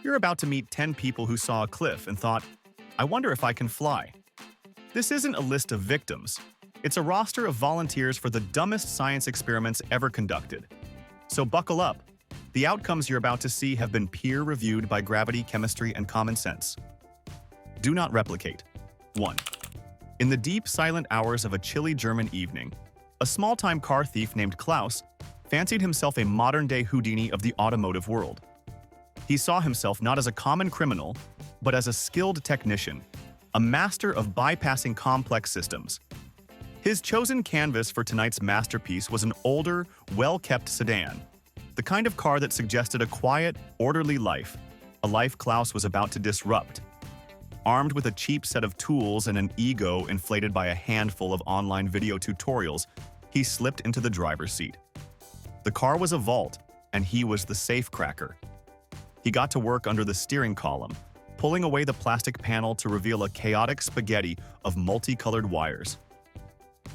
You're about to meet 10 people who saw a cliff and thought, I wonder if I can fly. This isn't a list of victims. It's a roster of volunteers for the dumbest science experiments ever conducted. So buckle up. The outcomes you're about to see have been peer-reviewed by gravity, chemistry, and common sense. Do not replicate. 1. In the deep, silent hours of a chilly German evening, a small-time car thief named Klaus fancied himself a modern-day Houdini of the automotive world. He saw himself not as a common criminal, but as a skilled technician, a master of bypassing complex systems. His chosen canvas for tonight's masterpiece was an older, well-kept sedan, the kind of car that suggested a quiet, orderly life, a life Klaus was about to disrupt. Armed with a cheap set of tools and an ego inflated by a handful of online video tutorials, he slipped into the driver's seat. The car was a vault, and he was the safecracker. He got to work under the steering column, pulling away the plastic panel to reveal a chaotic spaghetti of multicolored wires.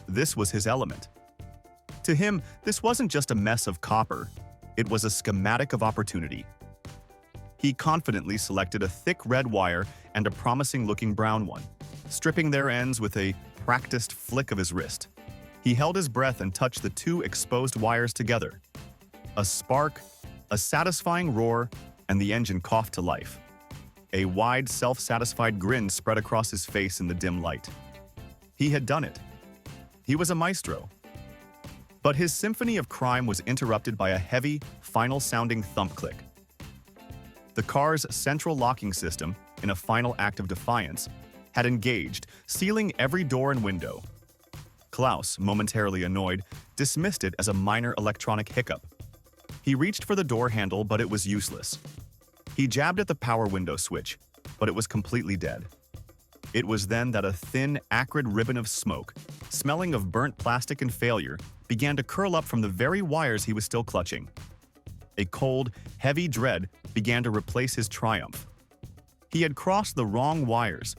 This was his element. To him, this wasn't just a mess of copper, it was a schematic of opportunity. He confidently selected a thick red wire and a promising-looking brown one, stripping their ends with a practiced flick of his wrist. He held his breath and touched the two exposed wires together. A spark, a satisfying roar, and the engine coughed to life. A wide, self-satisfied grin spread across his face in the dim light. He had done it. He was a maestro. But his symphony of crime was interrupted by a heavy, final-sounding thump click. The car's central locking system, in a final act of defiance, had engaged, sealing every door and window. Klaus, momentarily annoyed, dismissed it as a minor electronic hiccup. He reached for the door handle, but it was useless. He jabbed at the power window switch, but it was completely dead. It was then that a thin, acrid ribbon of smoke, smelling of burnt plastic and failure, began to curl up from the very wires he was still clutching. A cold, heavy dread began to replace his triumph. He had crossed the wrong wires.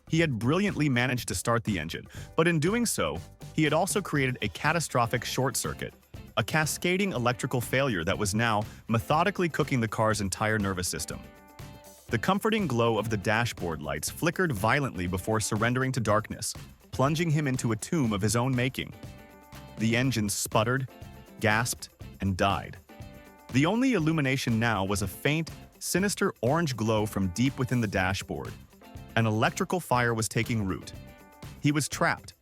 He had brilliantly managed to start the engine, but in doing so, he had also created a catastrophic short circuit, a cascading electrical failure that was now methodically cooking the car's entire nervous system. The comforting glow of the dashboard lights flickered violently before surrendering to darkness, plunging him into a tomb of his own making. The engine sputtered, gasped, and died. The only illumination now was a faint, sinister orange glow from deep within the dashboard. An electrical fire was taking root. He was trapped.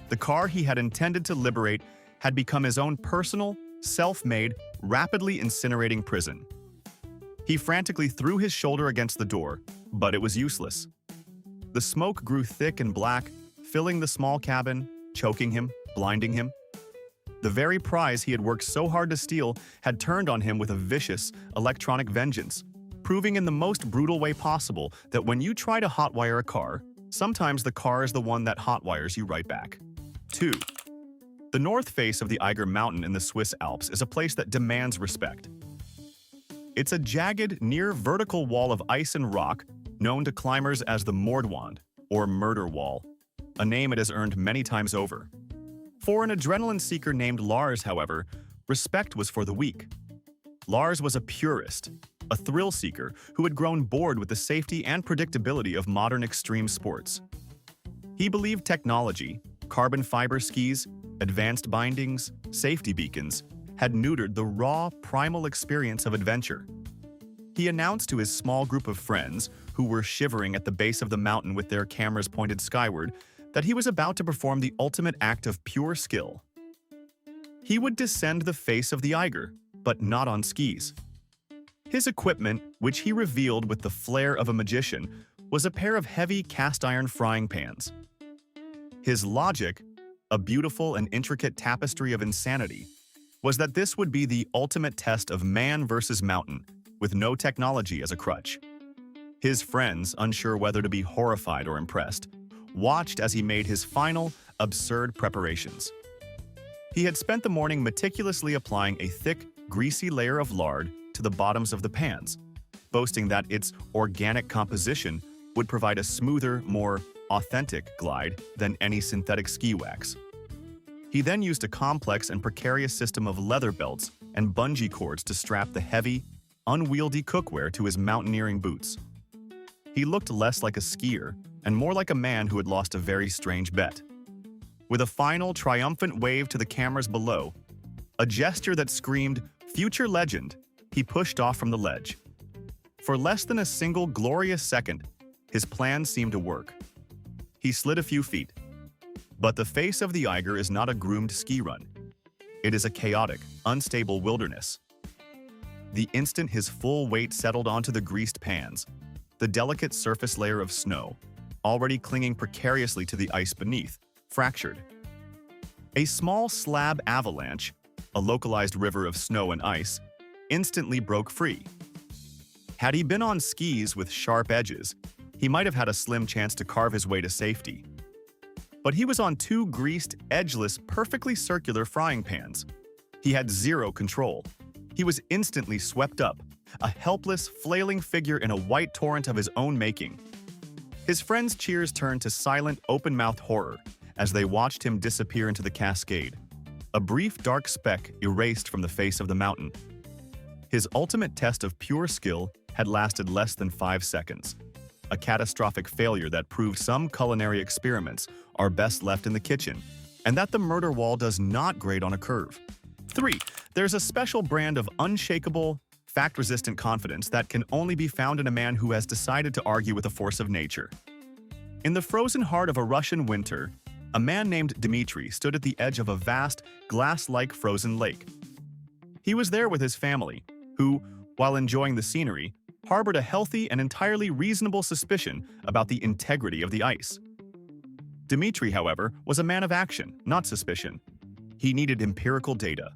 The car he had intended to liberate had become his own personal, self-made, rapidly incinerating prison. He frantically threw his shoulder against the door, but it was useless. The smoke grew thick and black, filling the small cabin, choking him, blinding him. The very prize he had worked so hard to steal had turned on him with a vicious, electronic vengeance, proving in the most brutal way possible that when you try to hotwire a car, sometimes the car is the one that hotwires you right back. 2. The north face of the Eiger Mountain in the Swiss Alps is a place that demands respect. It's a jagged, near-vertical wall of ice and rock known to climbers as the Mordwand, or Murder Wall, a name it has earned many times over. For an adrenaline seeker named Lars, however, respect was for the weak. Lars was a purist, a thrill seeker who had grown bored with the safety and predictability of modern extreme sports. He believed technology, carbon fiber skis, advanced bindings, safety beacons, had neutered the raw, primal experience of adventure. He announced to his small group of friends, who were shivering at the base of the mountain with their cameras pointed skyward, that he was about to perform the ultimate act of pure skill. He would descend the face of the Eiger, but not on skis. His equipment, which he revealed with the flair of a magician, was a pair of heavy cast-iron frying pans. His logic, a beautiful and intricate tapestry of insanity, was that this would be the ultimate test of man versus mountain, with no technology as a crutch. His friends, unsure whether to be horrified or impressed, watched as he made his final, absurd preparations. He had spent the morning meticulously applying a thick, greasy layer of lard to the bottoms of the pans, boasting that its organic composition would provide a smoother, more authentic glide than any synthetic ski wax. He then used a complex and precarious system of leather belts and bungee cords to strap the heavy, unwieldy cookware to his mountaineering boots. He looked less like a skier and more like a man who had lost a very strange bet. With a final, triumphant wave to the cameras below, a gesture that screamed, "Future legend," he pushed off from the ledge. For less than a single glorious second, his plan seemed to work. He slid a few feet. But the face of the Eiger is not a groomed ski run. It is a chaotic, unstable wilderness. The instant his full weight settled onto the greased pans, the delicate surface layer of snow, already clinging precariously to the ice beneath, fractured. A small slab avalanche, a localized river of snow and ice, instantly broke free. Had he been on skis with sharp edges, he might have had a slim chance to carve his way to safety. But he was on two greased, edgeless, perfectly circular frying pans. He had zero control. He was instantly swept up, a helpless, flailing figure in a white torrent of his own making. His friends' cheers turned to silent, open-mouthed horror as they watched him disappear into the cascade, a brief dark speck erased from the face of the mountain. His ultimate test of pure skill had lasted less than 5 seconds, a catastrophic failure that proved some culinary experiments are best left in the kitchen, and that the murder wall does not grade on a curve. 3. There's a special brand of unshakable, fact-resistant confidence that can only be found in a man who has decided to argue with the force of nature. In the frozen heart of a Russian winter, a man named Dmitry stood at the edge of a vast, glass-like frozen lake. He was there with his family, who, while enjoying the scenery, harbored a healthy and entirely reasonable suspicion about the integrity of the ice. Dmitry, however, was a man of action, not suspicion. He needed empirical data.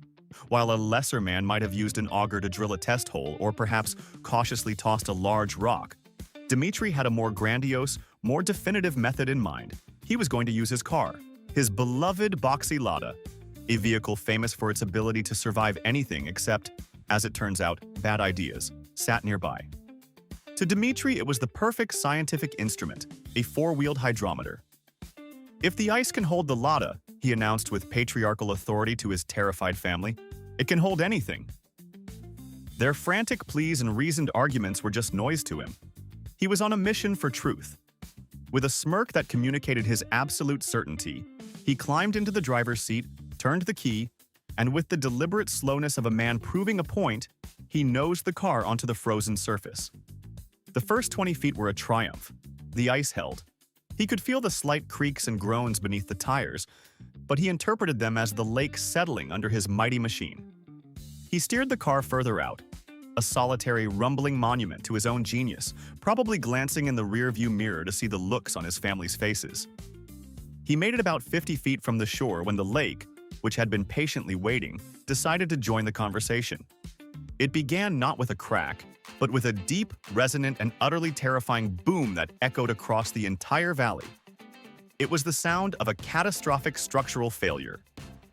While a lesser man might have used an auger to drill a test hole or perhaps cautiously tossed a large rock, Dmitry had a more grandiose, more definitive method in mind. He was going to use his car, his beloved boxy Lada, a vehicle famous for its ability to survive anything except, as it turns out, bad ideas, sat nearby. To Dmitry, it was the perfect scientific instrument, a four-wheeled hydrometer. "If the ice can hold the Lada," he announced with patriarchal authority to his terrified family, "it can hold anything." Their frantic pleas and reasoned arguments were just noise to him. He was on a mission for truth. With a smirk that communicated his absolute certainty, he climbed into the driver's seat, turned the key, and with the deliberate slowness of a man proving a point, he nosed the car onto the frozen surface. The first 20 feet were a triumph. The ice held. He could feel the slight creaks and groans beneath the tires, but he interpreted them as the lake settling under his mighty machine. He steered the car further out, a solitary, rumbling monument to his own genius, probably glancing in the rearview mirror to see the looks on his family's faces. He made it about 50 feet from the shore when the lake, which had been patiently waiting, decided to join the conversation. It began not with a crack, but with a deep, resonant, and utterly terrifying boom that echoed across the entire valley. It was the sound of a catastrophic structural failure.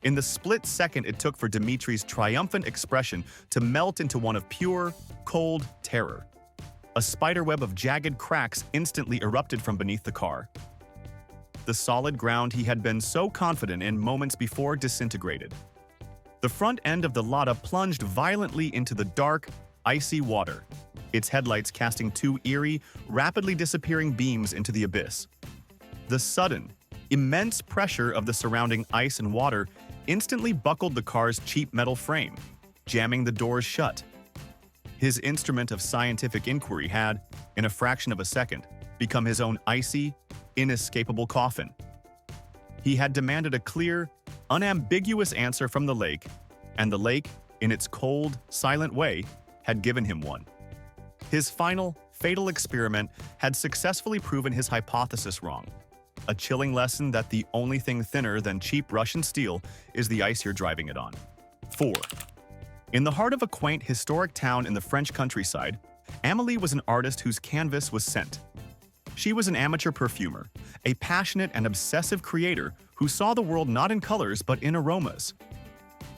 In the split second it took for Dmitry's triumphant expression to melt into one of pure, cold terror. A spiderweb of jagged cracks instantly erupted from beneath the car. The solid ground he had been so confident in moments before disintegrated. The front end of the Lada plunged violently into the dark, icy water, its headlights casting two eerie, rapidly disappearing beams into the abyss. The sudden, immense pressure of the surrounding ice and water instantly buckled the car's cheap metal frame, jamming the doors shut. His instrument of scientific inquiry had, in a fraction of a second, become his own icy, inescapable coffin. He had demanded a clear, unambiguous answer from the lake, and the lake, in its cold, silent way, had given him one. His final, fatal experiment had successfully proven his hypothesis wrong. A chilling lesson that the only thing thinner than cheap Russian steel is the ice you're driving it on. 4. In the heart of a quaint, historic town in the French countryside, Amélie was an artist whose canvas was scent. She was an amateur perfumer, a passionate and obsessive creator who saw the world not in colors but in aromas.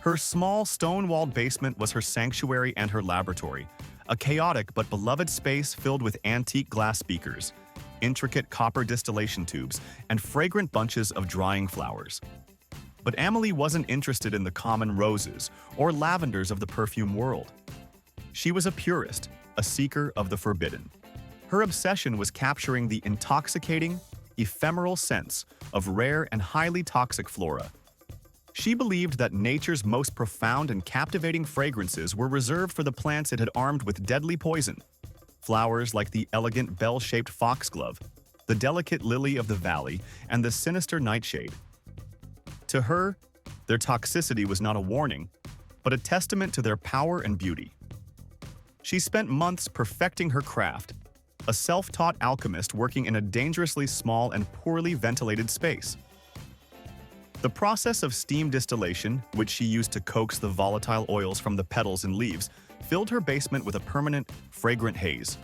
Her small, stone-walled basement was her sanctuary and her laboratory, a chaotic but beloved space filled with antique glass speakers, intricate copper distillation tubes, and fragrant bunches of drying flowers. But Amélie wasn't interested in the common roses or lavenders of the perfume world. She was a purist, a seeker of the forbidden. Her obsession was capturing the intoxicating, ephemeral scents of rare and highly toxic flora. She believed that nature's most profound and captivating fragrances were reserved for the plants it had armed with deadly poison. Flowers like the elegant bell-shaped foxglove, the delicate lily of the valley, and the sinister nightshade. To her, their toxicity was not a warning, but a testament to their power and beauty. She spent months perfecting her craft, a self-taught alchemist working in a dangerously small and poorly ventilated space. The process of steam distillation, which she used to coax the volatile oils from the petals and leaves, filled her basement with a permanent, fragrant haze.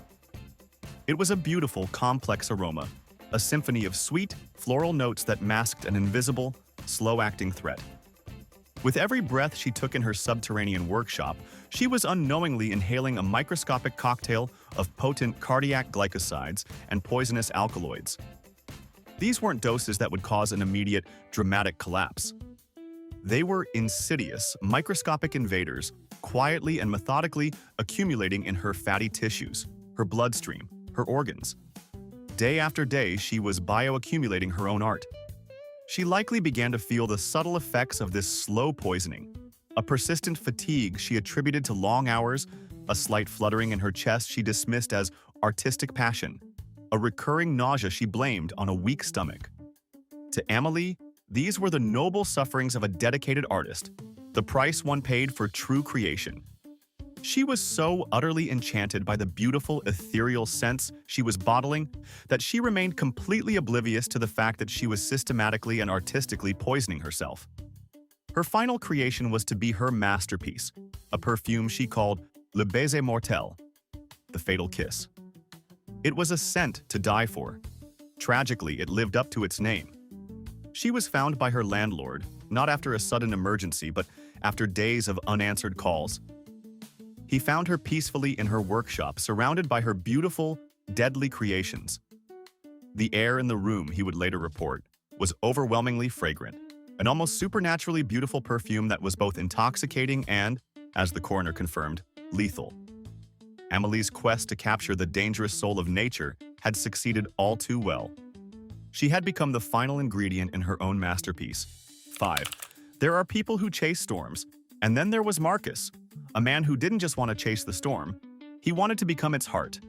It was a beautiful, complex aroma, a symphony of sweet, floral notes that masked an invisible, slow-acting threat. With every breath she took in her subterranean workshop, she was unknowingly inhaling a microscopic cocktail of potent cardiac glycosides and poisonous alkaloids. These weren't doses that would cause an immediate, dramatic collapse. They were insidious, microscopic invaders, quietly and methodically accumulating in her fatty tissues, her bloodstream, her organs. Day after day, she was bioaccumulating her own art. She likely began to feel the subtle effects of this slow poisoning, a persistent fatigue she attributed to long hours, a slight fluttering in her chest she dismissed as artistic passion, a recurring nausea she blamed on a weak stomach. To Amélie, these were the noble sufferings of a dedicated artist, the price one paid for true creation. She was so utterly enchanted by the beautiful, ethereal scents she was bottling that she remained completely oblivious to the fact that she was systematically and artistically poisoning herself. Her final creation was to be her masterpiece, a perfume she called Le Baiser Mortel, the fatal kiss. It was a scent to die for. Tragically, it lived up to its name. She was found by her landlord, not after a sudden emergency, but after days of unanswered calls. He found her peacefully in her workshop, surrounded by her beautiful, deadly creations. The air in the room, he would later report, was overwhelmingly fragrant, an almost supernaturally beautiful perfume that was both intoxicating and, as the coroner confirmed, lethal. Amélie's quest to capture the dangerous soul of nature had succeeded all too well. She had become the final ingredient in her own masterpiece. 5. There are people who chase storms, and then there was Marcus, a man who didn't just want to chase the storm, he wanted to become its heart.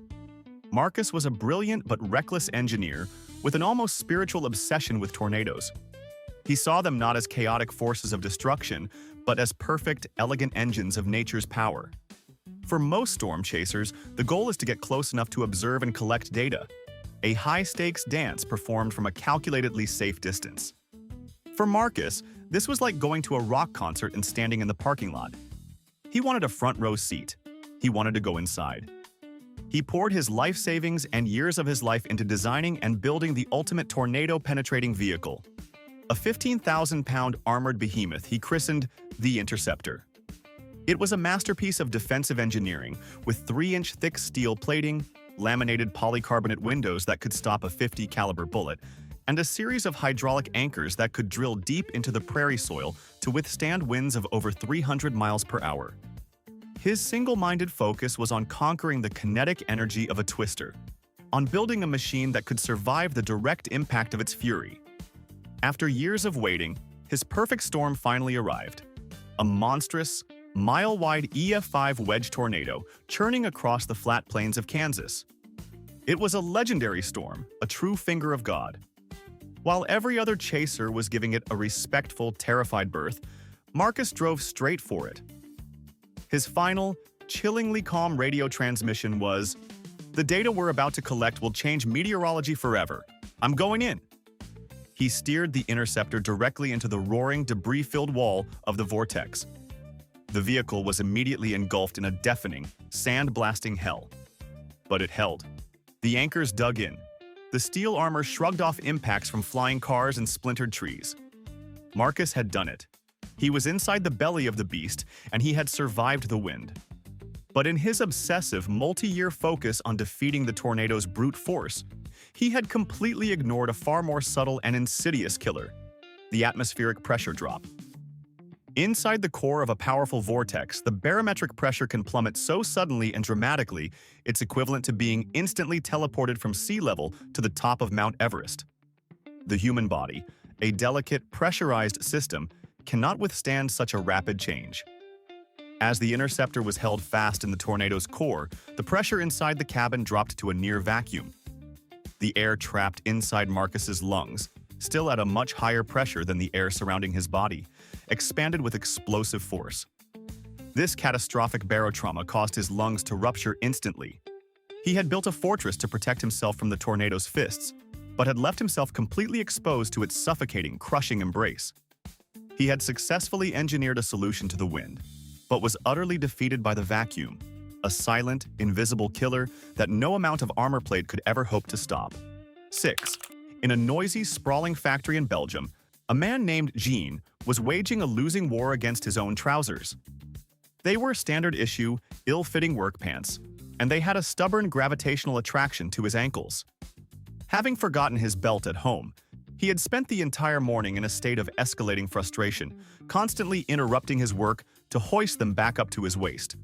Marcus was a brilliant but reckless engineer with an almost spiritual obsession with tornadoes. He saw them not as chaotic forces of destruction, but as perfect, elegant engines of nature's power. For most storm chasers, the goal is to get close enough to observe and collect data, a high-stakes dance performed from a calculatedly safe distance. For Marcus, this was like going to a rock concert and standing in the parking lot. He wanted a front-row seat. He wanted to go inside. He poured his life savings and years of his life into designing and building the ultimate tornado-penetrating vehicle, a 15,000-pound armored behemoth he christened the Interceptor. It was a masterpiece of defensive engineering, with 3-inch thick steel plating, laminated polycarbonate windows that could stop a .50 caliber bullet, and a series of hydraulic anchors that could drill deep into the prairie soil to withstand winds of over 300 miles per hour. His single-minded focus was on conquering the kinetic energy of a twister, on building a machine that could survive the direct impact of its fury. After years of waiting, his perfect storm finally arrived. A monstrous, mile-wide EF5 wedge tornado churning across the flat plains of Kansas. It was a legendary storm, a true finger of God. While every other chaser was giving it a respectful, terrified birth, Marcus drove straight for it. His final, chillingly calm radio transmission was, "The data we're about to collect will change meteorology forever. I'm going in." He steered the Interceptor directly into the roaring, debris-filled wall of the vortex. The vehicle was immediately engulfed in a deafening, sand-blasting hell. But it held. The anchors dug in. The steel armor shrugged off impacts from flying cars and splintered trees. Marcus had done it. He was inside the belly of the beast, and he had survived the wind. But in his obsessive, multi-year focus on defeating the tornado's brute force, he had completely ignored a far more subtle and insidious killer, the atmospheric pressure drop. Inside the core of a powerful vortex, the barometric pressure can plummet so suddenly and dramatically, it's equivalent to being instantly teleported from sea level to the top of Mount Everest. The human body, a delicate, pressurized system, cannot withstand such a rapid change. As the interceptor was held fast in the tornado's core, the pressure inside the cabin dropped to a near vacuum. The air trapped inside Marcus's lungs, still at a much higher pressure than the air surrounding his body, expanded with explosive force. This catastrophic barotrauma caused his lungs to rupture instantly. He had built a fortress to protect himself from the tornado's fists, but had left himself completely exposed to its suffocating, crushing embrace. He had successfully engineered a solution to the wind, but was utterly defeated by the vacuum, a silent, invisible killer that no amount of armor plate could ever hope to stop. 6. In a noisy, sprawling factory in Belgium, a man named Jean was waging a losing war against his own trousers. They were standard-issue, ill-fitting work pants, and they had a stubborn gravitational attraction to his ankles. Having forgotten his belt at home, he had spent the entire morning in a state of escalating frustration, constantly interrupting his work to hoist them back up to his waist.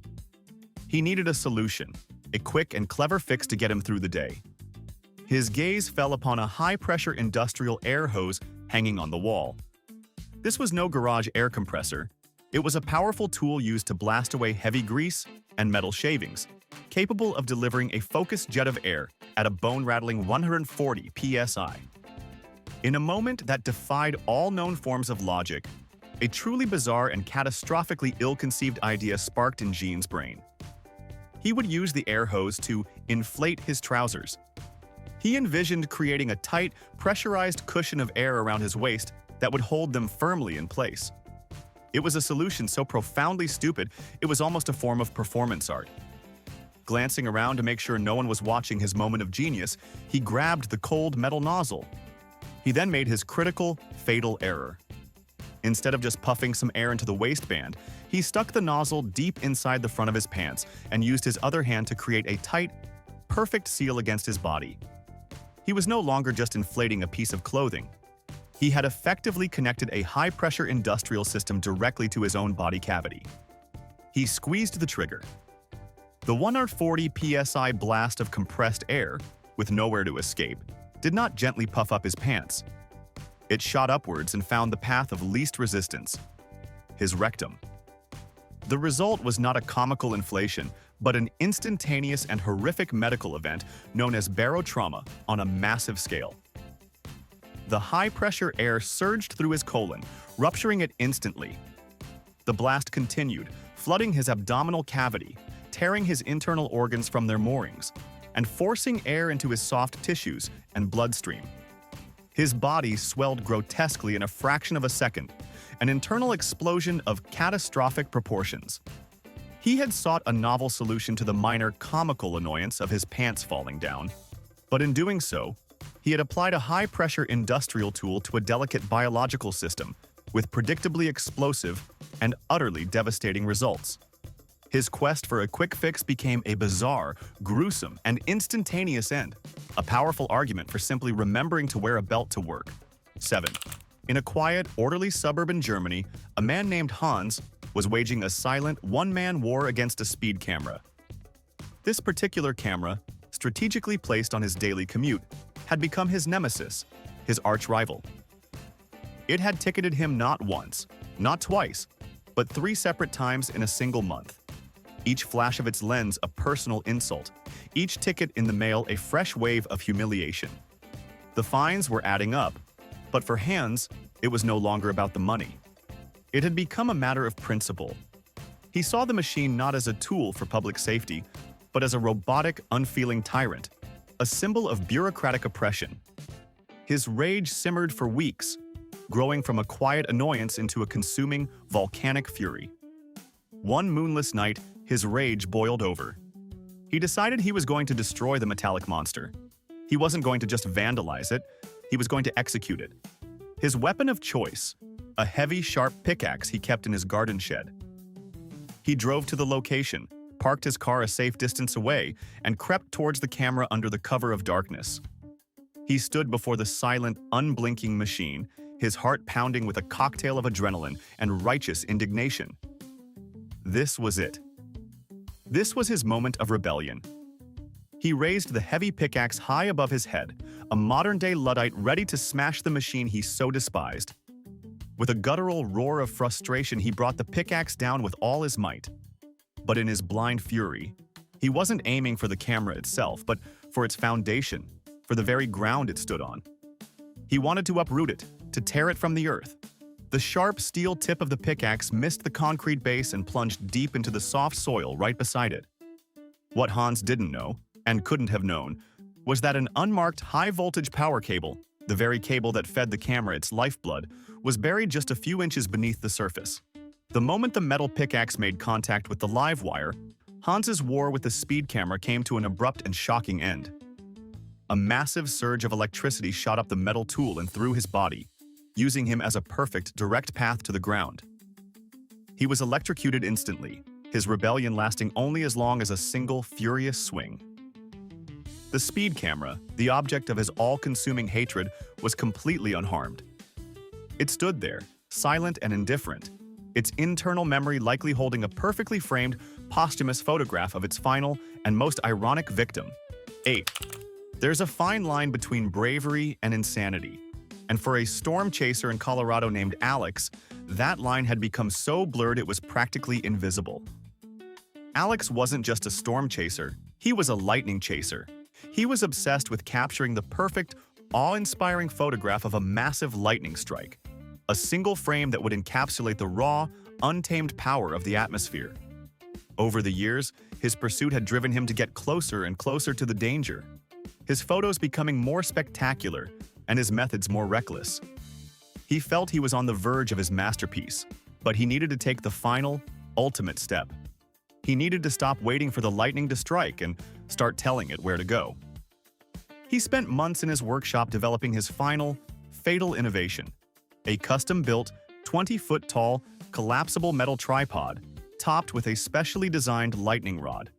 He needed a solution, a quick and clever fix to get him through the day. His gaze fell upon a high-pressure industrial air hose hanging on the wall. This was no garage air compressor. It was a powerful tool used to blast away heavy grease and metal shavings, capable of delivering a focused jet of air at a bone-rattling 140 psi. In a moment that defied all known forms of logic, a truly bizarre and catastrophically ill-conceived idea sparked in Jean's brain. He would use the air hose to inflate his trousers. He envisioned creating a tight, pressurized cushion of air around his waist that would hold them firmly in place. It was a solution so profoundly stupid, it was almost a form of performance art. Glancing around to make sure no one was watching his moment of genius, he grabbed the cold metal nozzle. He then made his critical, fatal error. Instead of just puffing some air into the waistband, he stuck the nozzle deep inside the front of his pants and used his other hand to create a tight, perfect seal against his body. He was no longer just inflating a piece of clothing. He had effectively connected a high-pressure industrial system directly to his own body cavity. He squeezed the trigger. The 140 psi blast of compressed air, with nowhere to escape, did not gently puff up his pants. It shot upwards and found the path of least resistance, his rectum. The result was not a comical inflation, but an instantaneous and horrific medical event known as barotrauma on a massive scale. The high-pressure air surged through his colon, rupturing it instantly. The blast continued, flooding his abdominal cavity, tearing his internal organs from their moorings, and forcing air into his soft tissues and bloodstream. His body swelled grotesquely in a fraction of a second, an internal explosion of catastrophic proportions. He had sought a novel solution to the minor comical annoyance of his pants falling down, but in doing so, he had applied a high-pressure industrial tool to a delicate biological system with predictably explosive and utterly devastating results. His quest for a quick fix became a bizarre, gruesome, and instantaneous end, a powerful argument for simply remembering to wear a belt to work. 7. In a quiet, orderly suburb in Germany, a man named Hans was waging a silent, one-man war against a speed camera. This particular camera, strategically placed on his daily commute, had become his nemesis, his arch-rival. It had ticketed him not once, not twice, but 3 separate times in a single month. Each flash of its lens a personal insult, each ticket in the mail a fresh wave of humiliation. The fines were adding up, but for Hans, it was no longer about the money. It had become a matter of principle. He saw the machine not as a tool for public safety, but as a robotic, unfeeling tyrant, a symbol of bureaucratic oppression. His rage simmered for weeks, growing from a quiet annoyance into a consuming, volcanic fury. One moonless night, his rage boiled over. He decided he was going to destroy the metallic monster. He wasn't going to just vandalize it, he was going to execute it. His weapon of choice, a heavy, sharp pickaxe he kept in his garden shed. He drove to the location, parked his car a safe distance away, and crept towards the camera under the cover of darkness. He stood before the silent, unblinking machine, his heart pounding with a cocktail of adrenaline and righteous indignation. This was it. This was his moment of rebellion. He raised the heavy pickaxe high above his head, a modern-day Luddite ready to smash the machine he so despised. With a guttural roar of frustration, he brought the pickaxe down with all his might. But in his blind fury, he wasn't aiming for the camera itself, but for its foundation, for the very ground it stood on. He wanted to uproot it, to tear it from the earth. The sharp steel tip of the pickaxe missed the concrete base and plunged deep into the soft soil right beside it. What Hans didn't know, and couldn't have known, was that an unmarked high-voltage power cable, the very cable that fed the camera its lifeblood, was buried just a few inches beneath the surface. The moment the metal pickaxe made contact with the live wire, Hans's war with the speed camera came to an abrupt and shocking end. A massive surge of electricity shot up the metal tool and through his body, using him as a perfect, direct path to the ground. He was electrocuted instantly, his rebellion lasting only as long as a single, furious swing. The speed camera, the object of his all-consuming hatred, was completely unharmed. It stood there, silent and indifferent, its internal memory likely holding a perfectly framed, posthumous photograph of its final and most ironic victim. 8. There's a fine line between bravery and insanity. And for a storm chaser in Colorado named Alex, that line had become so blurred it was practically invisible. Alex wasn't just a storm chaser, he was a lightning chaser. He was obsessed with capturing the perfect, awe-inspiring photograph of a massive lightning strike, a single frame that would encapsulate the raw, untamed power of the atmosphere. Over the years, his pursuit had driven him to get closer and closer to the danger, his photos becoming more spectacular and his methods more reckless. He felt he was on the verge of his masterpiece, but he needed to take the final, ultimate step. He needed to stop waiting for the lightning to strike and start telling it where to go. He spent months in his workshop developing his final, fatal innovation, a custom-built, 20-foot-tall, collapsible metal tripod topped with a specially designed lightning rod.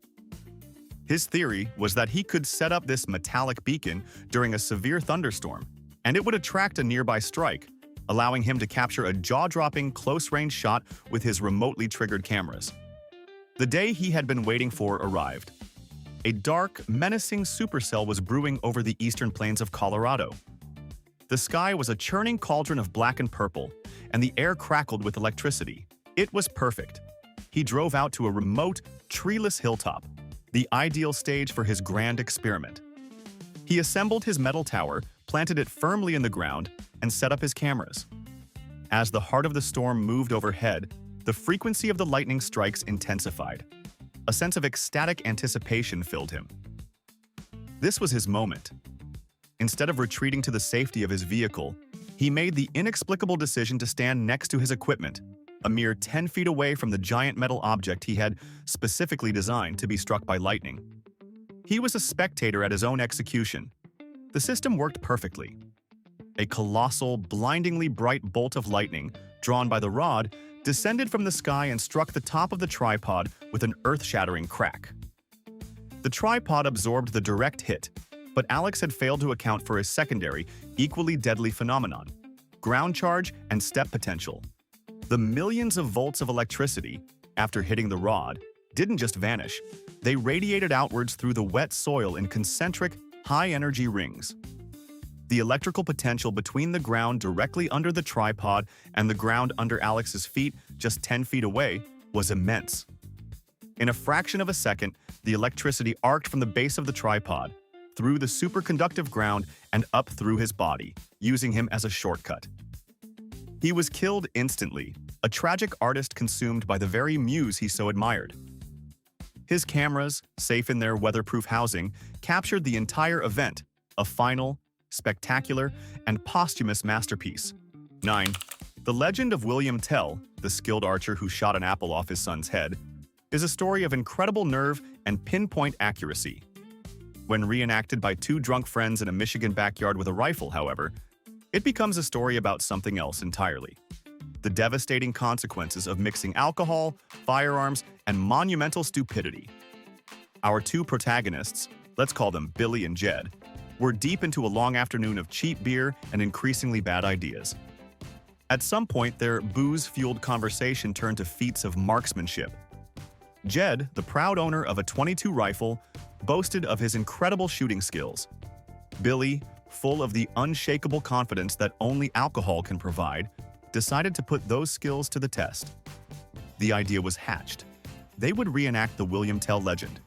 His theory was that he could set up this metallic beacon during a severe thunderstorm, and it would attract a nearby strike, allowing him to capture a jaw-dropping, close-range shot with his remotely triggered cameras. The day he had been waiting for arrived. A dark, menacing supercell was brewing over the eastern plains of Colorado. The sky was a churning cauldron of black and purple, and the air crackled with electricity. It was perfect. He drove out to a remote, treeless hilltop, the ideal stage for his grand experiment. He assembled his metal tower, planted it firmly in the ground, and set up his cameras. As the heart of the storm moved overhead, the frequency of the lightning strikes intensified. A sense of ecstatic anticipation filled him. This was his moment. Instead of retreating to the safety of his vehicle, he made the inexplicable decision to stand next to his equipment, a mere 10 feet away from the giant metal object he had specifically designed to be struck by lightning. He was a spectator at his own execution. The system worked perfectly. A colossal, blindingly bright bolt of lightning, drawn by the rod, descended from the sky and struck the top of the tripod with an earth-shattering crack. The tripod absorbed the direct hit, but Alex had failed to account for a secondary, equally deadly phenomenon: ground charge and step potential. The millions of volts of electricity, after hitting the rod, didn't just vanish. They radiated outwards through the wet soil in concentric, high-energy rings. The electrical potential between the ground directly under the tripod and the ground under Alex's feet, just 10 feet away, was immense. In a fraction of a second, the electricity arced from the base of the tripod, through the superconductive ground, and up through his body, using him as a shortcut. He was killed instantly, a tragic artist consumed by the very muse he so admired. His cameras, safe in their weatherproof housing, captured the entire event, a final, spectacular, and posthumous masterpiece. 9. The legend of William Tell, the skilled archer who shot an apple off his son's head, is a story of incredible nerve and pinpoint accuracy. When reenacted by two drunk friends in a Michigan backyard with a rifle, however, it becomes a story about something else entirely: the devastating consequences of mixing alcohol, firearms, and monumental stupidity. Our two protagonists, let's call them Billy and Jed, were deep into a long afternoon of cheap beer and increasingly bad ideas. At some point, their booze-fueled conversation turned to feats of marksmanship. Jed, the proud owner of a .22 rifle, boasted of his incredible shooting skills. Billy, full of the unshakable confidence that only alcohol can provide, decided to put those skills to the test. The idea was hatched. They would reenact the William Tell legend.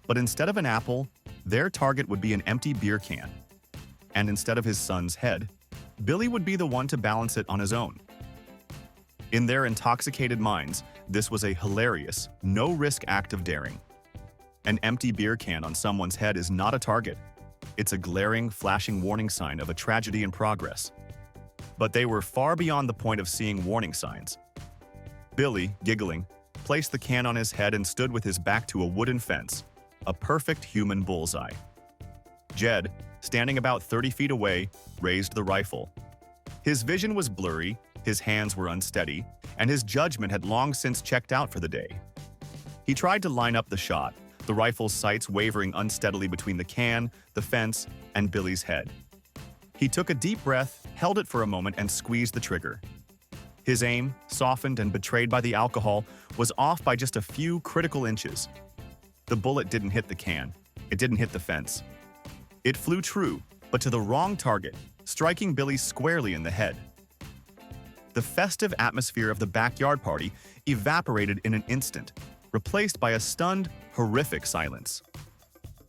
But instead of an apple, their target would be an empty beer can. And instead of his son's head, Billy would be the one to balance it on his own. In their intoxicated minds, this was a hilarious, no-risk act of daring. An empty beer can on someone's head is not a target. It's a glaring, flashing warning sign of a tragedy in progress. But they were far beyond the point of seeing warning signs. Billy, giggling, placed the can on his head and stood with his back to a wooden fence, a perfect human bullseye. Jed, standing about 30 feet away, raised the rifle. His vision was blurry, his hands were unsteady, and his judgment had long since checked out for the day. He tried to line up the shot, the rifle's sights wavering unsteadily between the can, the fence, and Billy's head. He took a deep breath, held it for a moment, and squeezed the trigger. His aim, softened and betrayed by the alcohol, was off by just a few critical inches. The bullet didn't hit the can. It didn't hit the fence. It flew true, but to the wrong target, striking Billy squarely in the head. The festive atmosphere of the backyard party evaporated in an instant, replaced by a stunned, horrific silence.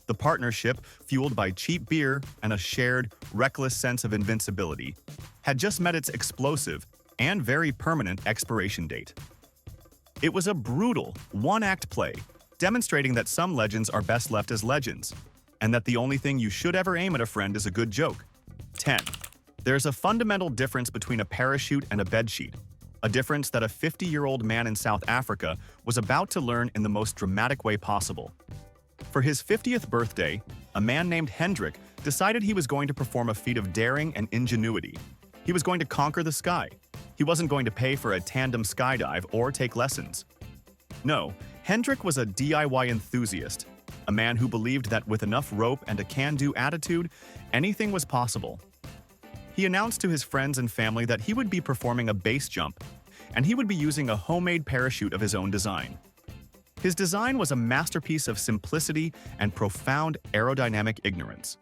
The partnership, fueled by cheap beer and a shared, reckless sense of invincibility, had just met its explosive and very permanent expiration date. It was a brutal, one-act play, demonstrating that some legends are best left as legends, and that the only thing you should ever aim at a friend is a good joke. 10. There's a fundamental difference between a parachute and a bedsheet, a difference that a 50-year-old man in South Africa was about to learn in the most dramatic way possible. For his 50th birthday, a man named Hendrik decided he was going to perform a feat of daring and ingenuity. He was going to conquer the sky. He wasn't going to pay for a tandem skydive or take lessons. No, Hendrik was a DIY enthusiast, a man who believed that with enough rope and a can-do attitude, anything was possible. He announced to his friends and family that he would be performing a base jump, and he would be using a homemade parachute of his own design. His design was a masterpiece of simplicity and profound aerodynamic ignorance.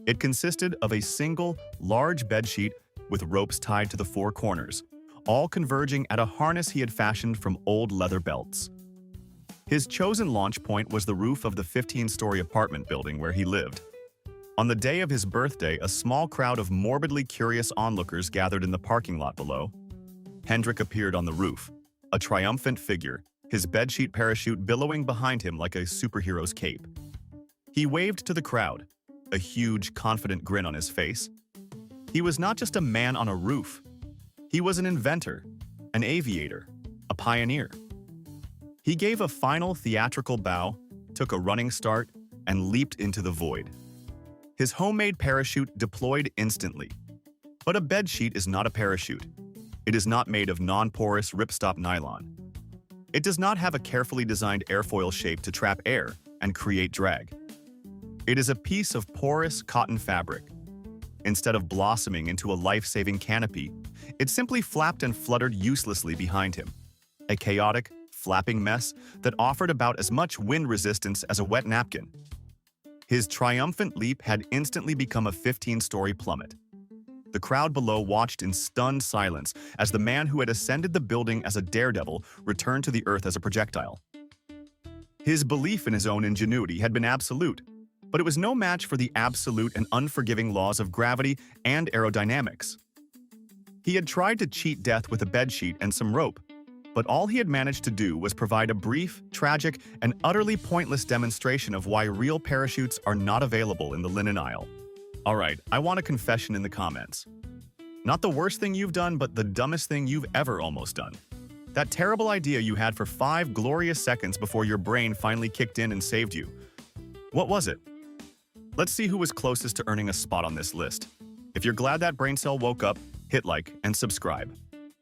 It consisted of a single, large bedsheet with ropes tied to the four corners, all converging at a harness he had fashioned from old leather belts. His chosen launch point was the roof of the 15-story apartment building where he lived. On the day of his birthday, a small crowd of morbidly curious onlookers gathered in the parking lot below. Hendrik appeared on the roof, a triumphant figure, his bedsheet parachute billowing behind him like a superhero's cape. He waved to the crowd, a huge, confident grin on his face. He was not just a man on a roof. He was an inventor, an aviator, a pioneer. He gave a final theatrical bow, took a running start, and leaped into the void. His homemade parachute deployed instantly. But a bedsheet is not a parachute. It is not made of non-porous ripstop nylon. It does not have a carefully designed airfoil shape to trap air and create drag. It is a piece of porous cotton fabric. Instead of blossoming into a life-saving canopy, it simply flapped and fluttered uselessly behind him, a chaotic, flapping mess that offered about as much wind resistance as a wet napkin. His triumphant leap had instantly become a 15-story plummet. The crowd below watched in stunned silence as the man who had ascended the building as a daredevil returned to the earth as a projectile. His belief in his own ingenuity had been absolute, but it was no match for the absolute and unforgiving laws of gravity and aerodynamics. He had tried to cheat death with a bedsheet and some rope, but all he had managed to do was provide a brief, tragic, and utterly pointless demonstration of why real parachutes are not available in the linen aisle. Alright, I want a confession in the comments. Not the worst thing you've done, but the dumbest thing you've ever almost done. That terrible idea you had for 5 glorious seconds before your brain finally kicked in and saved you. What was it? Let's see who was closest to earning a spot on this list. If you're glad that brain cell woke up, hit like and subscribe.